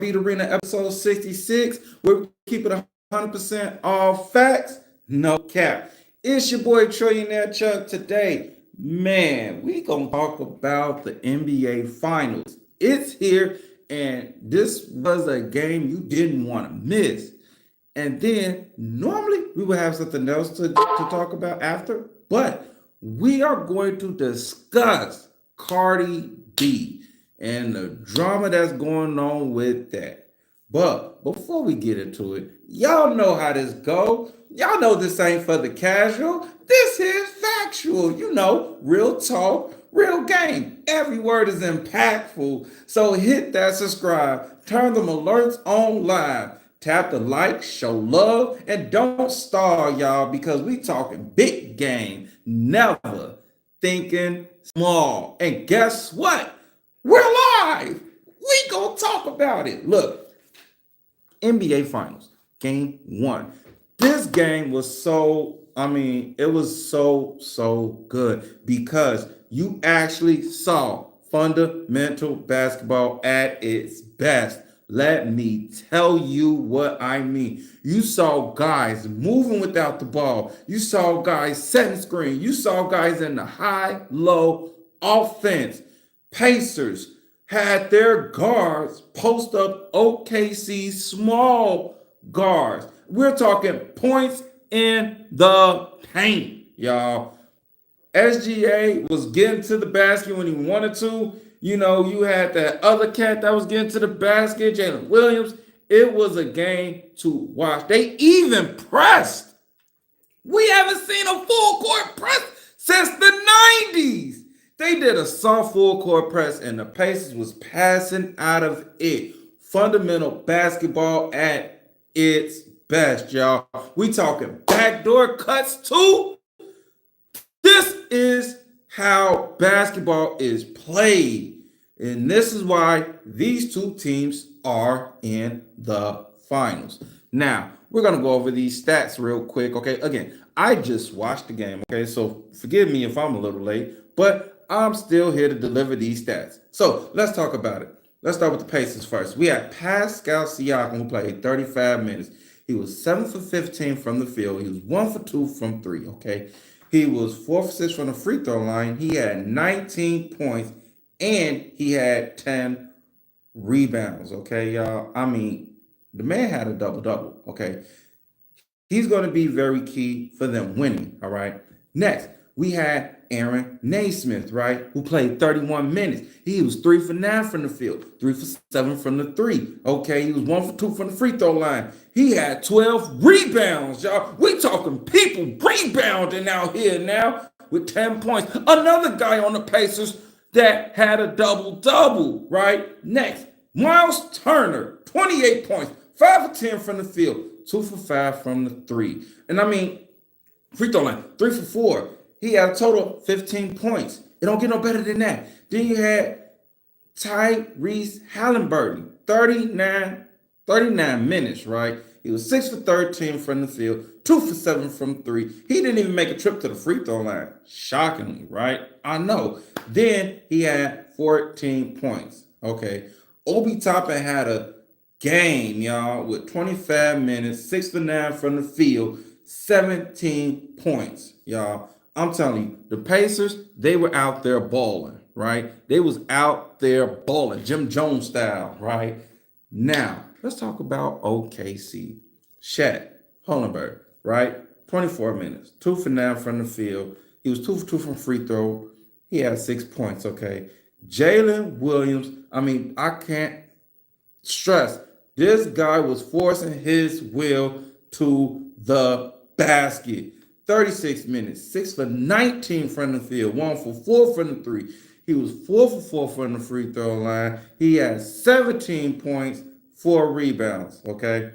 Beat Arena episode 66, where we keep it 100% all facts, no cap. It's your boy Trillionaire Chuck. Today, man, we gonna talk about the NBA Finals. It's here, and this was a game you didn't want to miss. And then normally we would have something else to talk about after, but we are going to discuss Cardi B and the drama that's going on with that. But before we get into it, y'all know how this go. Y'all know this ain't for the casual. This is factual. You know, real talk, real game. Every word is impactful. So hit that subscribe, turn them alerts on live. Tap the like, show love, and don't stall, y'all, because we talking big game, never thinking small. And guess what? We're live. We gonna talk about it. Look, NBA Finals, game one. This game was it was so good because you actually saw fundamental basketball at its best. Let me tell you what I mean. You saw guys moving without the ball. You saw guys setting screen. You saw guys in the high-low offense. Pacers had their guards post up OKC's small guards. We're talking points in the paint, y'all. SGA was getting to the basket when he wanted to. You know, you had that other cat that was getting to the basket, Jalen Williams. It was a game to watch. They even pressed. We haven't seen a full court press since the 90s. They did a soft full court press, and the Pacers was passing out of it. Fundamental basketball at its best, y'all. We talking backdoor cuts too. This is how basketball is played. And this is why these two teams are in the finals. Now, we're going to go over these stats real quick, okay? Again, I just watched the game, okay? So forgive me if I'm a little late, but I'm still here to deliver these stats. So let's talk about it. Let's start with the Pacers first. We had Pascal Siakam, who played 35 minutes. He was 7 for 15 from the field. He was 1 for 2 from 3, okay? He was 4 for 6 from the free throw line. He had 19 points, and he had 10 rebounds, okay, y'all? I mean, the man had a double-double, okay? He's going to be very key for them winning, all right? Next, we had Aaron Naismith, right, who played 31 minutes. He was 3 for 9 from the field, 3 for 7 from the 3, okay? He was 1 for 2 from the free throw line. He had 12 rebounds, y'all. We talking people rebounding out here now with 10 points. Another guy on the Pacers that had a double-double, right? Next, Miles Turner, 28 points, 5 for 10 from the field, 2 for 5 from the 3. And I mean, free throw line, 3 for 4. He had a total of 15 points. It don't get no better than that. Then you had Tyrese Halliburton, 39 minutes, right? He was 6 for 13 from the field, 2 for 7 from 3. He didn't even make a trip to the free throw line. Shockingly, right? I know. Then he had 14 points. Okay. Obi Toppin had a game, y'all, with 25 minutes, 6 for 9 from the field, 17 points, y'all. I'm telling you, the Pacers, they were out there balling, right? They was out there balling, Jim Jones style, right? Now, let's talk about OKC. Shaq Hollenberg, right? 24 minutes, 2 for 9 from the field. He was 2 for 2 from free throw. He had 6 points, okay? Jalen Williams, I can't stress, this guy was forcing his will to the basket. 36 minutes, 6 for 19 from the field, 1 for 4 from the 3. He was 4 for 4 from the free throw line. He had 17 points, 4 rebounds, okay?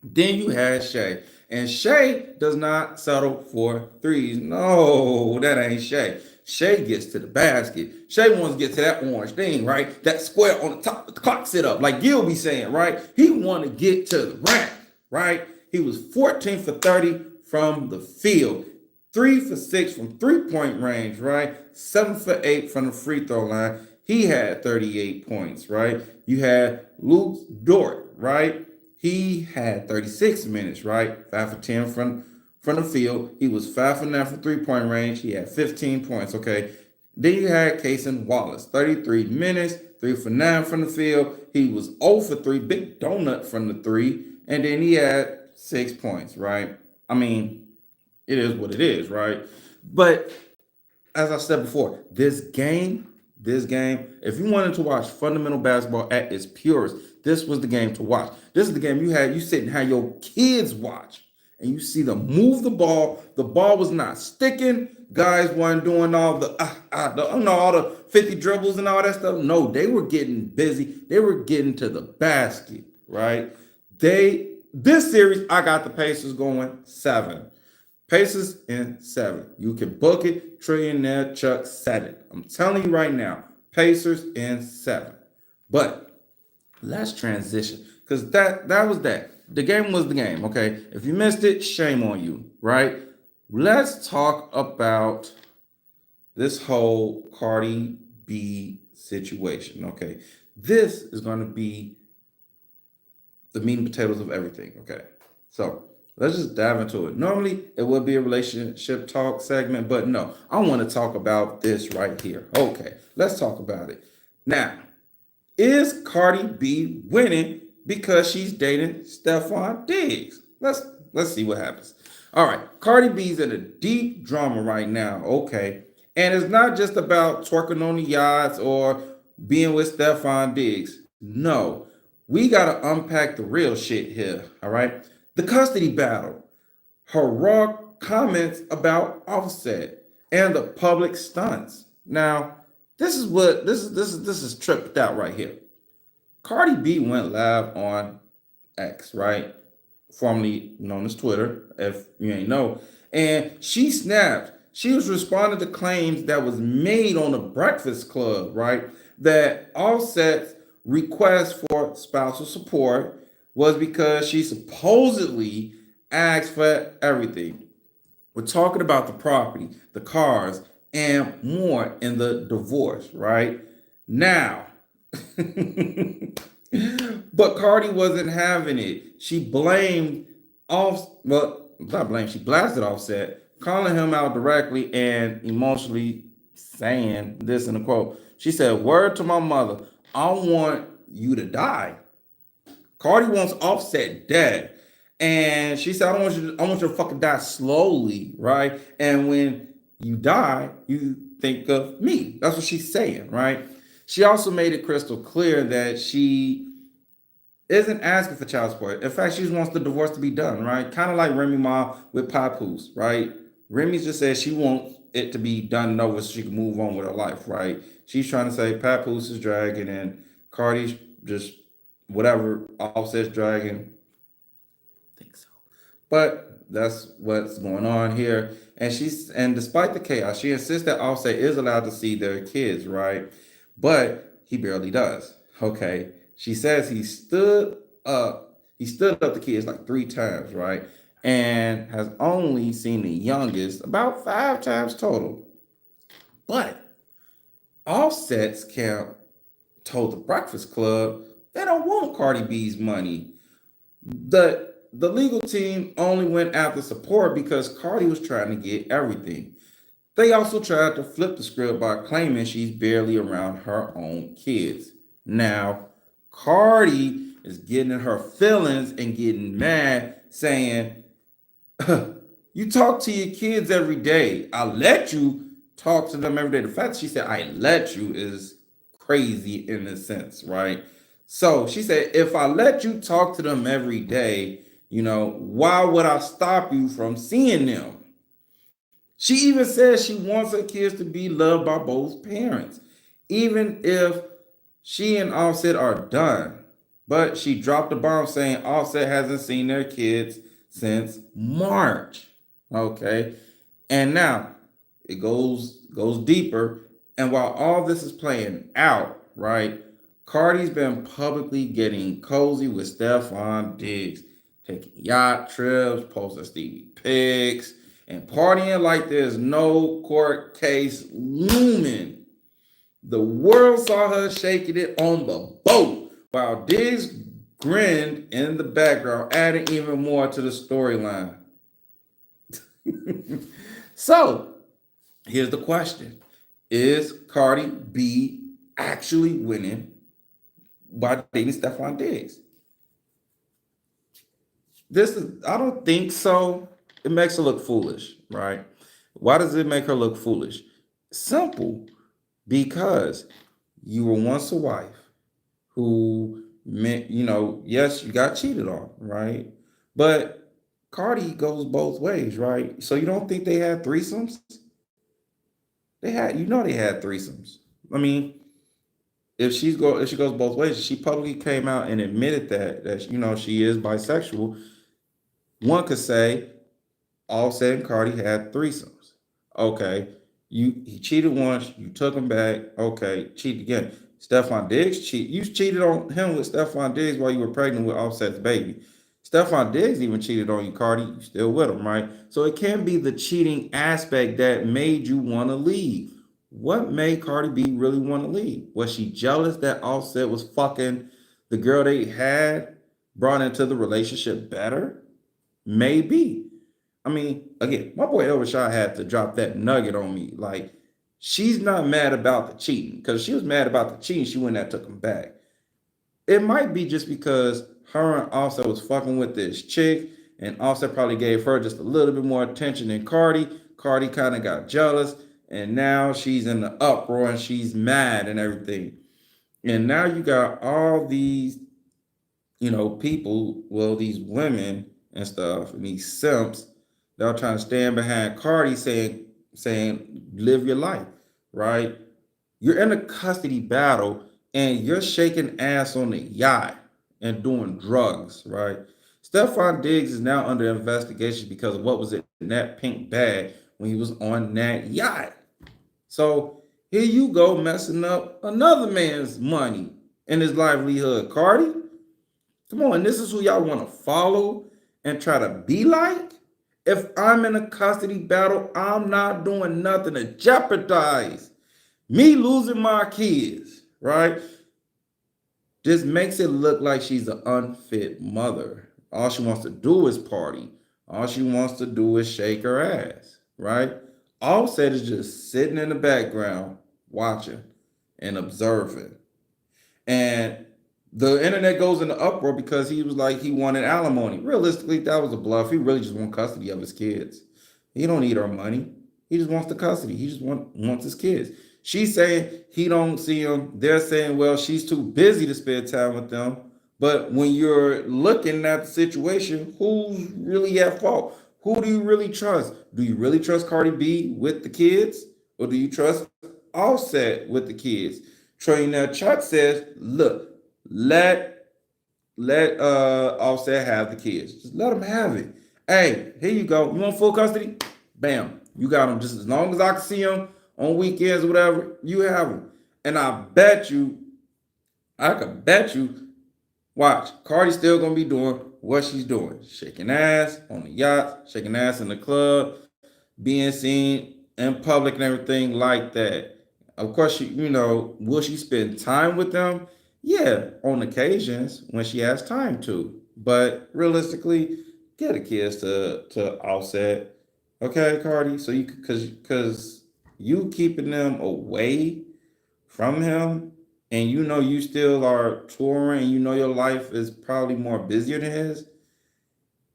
Then you had Shea. And Shea does not settle for threes. No, that ain't Shea. Shea gets to the basket. Shea wants to get to that orange thing, right? That square on the top of the clock sit up, like Gil be saying, right? He want to get to the rack, right? He was 14 for 30 from the field, 3 for 6 from three-point range, right? 7 for 8 from the free throw line. He had 38 points, right? You had Luke Dort, right? He had 36 minutes, right? 5 for 10 from the field. He was 5 for 9 from 3-point range. He had 15 points, okay? Then you had Cason Wallace, 33 minutes, 3 for 9 from the field. He was 0 for 3, big donut from the 3. And then he had 6 points, right? I mean, it is what it is, right? But as I said before, this game, if you wanted to watch fundamental basketball at its purest, this was the game to watch. This is the game you sit and have your kids watch, and you see them move the ball. The ball was not sticking. Guys weren't doing all all the 50 dribbles and all that stuff. No, they were getting busy. They were getting to the basket, right? This series, I got the Pacers going 7. Pacers in 7. You can book it. Trillionaire Chuck said it. I'm telling you right now, Pacers in 7. But let's transition, because that was that. The game was the game, okay? If you missed it, shame on you, right? Let's talk about this whole Cardi B situation, okay? This is going to be the meat and potatoes of everything, okay? So let's just dive into it. Normally, it would be a relationship talk segment, but no, I want to talk about this right here. Okay, let's talk about it. Now, is Cardi B winning because she's dating Stephon Diggs? Let's see what happens. All right, Cardi B's in a deep drama right now, okay? And it's not just about twerking on the yachts or being with Stephon Diggs. No, we got to unpack the real shit here, all right? The custody battle, her raw comments about Offset, and the public stunts. Now, this is tripped out right here. Cardi B went live on X, right? Formerly known as Twitter, if you ain't know. And she snapped. She was responding to claims that was made on the Breakfast Club, right? That Offset's request for spousal support was because she supposedly asked for everything. We're talking about the property, the cars, and more in the divorce, right? Now, but Cardi wasn't having it. She blamed she blasted Offset, calling him out directly and emotionally saying this in a quote. She said, "Word to my mother, I want you to die." Cardi wants Offset dead. And she said, I want you to fucking die slowly, right? And when you die, you think of me. That's what she's saying, right? She also made it crystal clear that she isn't asking for child support. In fact, she just wants the divorce to be done, right? Kind of like Remy Ma with Papoose, right? Remy just says she wants it to be done and over so she can move on with her life, right? She's trying to say Papoose is dragging and Cardi's just whatever Offset's dragging. I think so. But that's what's going on here. And despite the chaos, she insists that Offset is allowed to see their kids, right? But he barely does. Okay. She says he stood up the kids like 3 times, right? And has only seen the youngest about 5 times total. But Offset's camp told the Breakfast Club they don't want Cardi B's money. The legal team only went after support because Cardi was trying to get everything. They also tried to flip the script by claiming she's barely around her own kids. Now, Cardi is getting in her feelings and getting mad, saying, "You talk to your kids every day. I let you talk to them every day." The fact that she said, "I let you," is crazy in a sense, right? So she said, if I let you talk to them every day, why would I stop you from seeing them? She even says she wants her kids to be loved by both parents, even if she and Offset are done. But she dropped a bomb saying Offset hasn't seen their kids since March. Okay. And now it goes deeper. And while all this is playing out, right, Cardi's been publicly getting cozy with Stephon Diggs, taking yacht trips, posting Stevie pics, and partying like there's no court case looming. The world saw her shaking it on the boat while Diggs grinned in the background, adding even more to the storyline. So, here's the question. Is Cardi B actually winning by dating Stephon Diggs? I don't think so. It makes her look foolish, right? Why does it make her look foolish? Simple, because you were once a wife who meant, yes, you got cheated on, right? But Cardi goes both ways, right? So you don't think they had threesomes? They had threesomes. I mean, if she goes both ways, she publicly came out and admitted that she is bisexual. One could say Offset and Cardi had threesomes. Okay, he cheated once, you took him back. Okay, cheat again. Stephon Diggs cheat. You cheated on him with Stephon Diggs while you were pregnant with Offset's baby. Stephon Diggs even cheated on you, Cardi. You still with him, right? So it can be the cheating aspect that made you want to leave. What made Cardi B really want to leave? Was she jealous that Offset was fucking the girl they had brought into the relationship better? Maybe. I mean, again, my boy Elrashad had to drop that nugget on me. Like, she's not mad about the cheating, because if she was mad about the cheating, she wouldn't have took him back. It might be just because her and Offset was fucking with this chick, and Offset probably gave her just a little bit more attention than Cardi. Cardi kind of got jealous, and now she's in the uproar and she's mad and everything. And now you got all these, people, well, these women and stuff, and these simps that are trying to stand behind Cardi saying, live your life, right? You're in a custody battle and you're shaking ass on the yacht and doing drugs, right? Stephon Diggs is now under investigation because of what was in that pink bag when he was on that yacht. So here you go messing up another man's money and his livelihood, Cardi. Come on, this is who y'all want to follow and try to be like? If I'm in a custody battle, I'm not doing nothing to jeopardize me losing my kids, right? This makes it look like she's an unfit mother. All she wants to do is party. All she wants to do is shake her ass, right? Offset is just sitting in the background watching and observing. And the internet goes into uproar because he was like he wanted alimony. Realistically, that was a bluff. He really just wants custody of his kids. He don't need our money. He just wants the custody. He just wants his kids. She's saying he don't see them. They're saying, well, she's too busy to spend time with them. But when you're looking at the situation, who's really at fault? Who do you really trust? Do you really trust Cardi B with the kids? Or do you trust Offset with the kids? Trillionaire Chuck says, look, let Offset have the kids. Just let them have it. Hey, here you go. You want full custody? Bam. You got them. Just as long as I can see them on weekends or whatever, you have them. And I could bet you, watch, Cardi's still gonna be doing what she's doing. Shaking ass on the yacht, shaking ass in the club, being seen in public and everything like that. Of course, will she spend time with them? Yeah, on occasions when she has time to. But realistically, get the kids to Offset, okay, Cardi. So because you keeping them away from him, and you still are touring, and your life is probably more busier than his.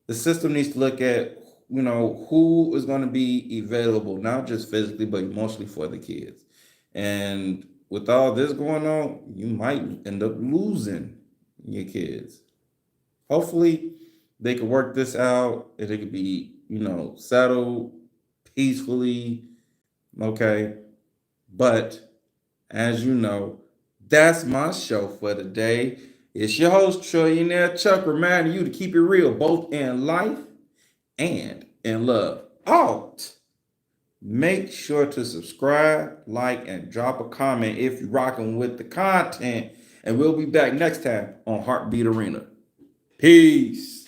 The system needs to look at who is going to be available, not just physically but emotionally for the kids. And with all this going on, you might end up losing your kids. Hopefully they could work this out and it could be settled peacefully, okay? But as you know, that's my show for the day. It's your host, Trillionaire Chuck, reminding you to keep it real, both in life and in love. Alt. Make sure to subscribe, like, and drop a comment if you're rocking with the content. And we'll be back next time on Heartbeat Arena. Peace.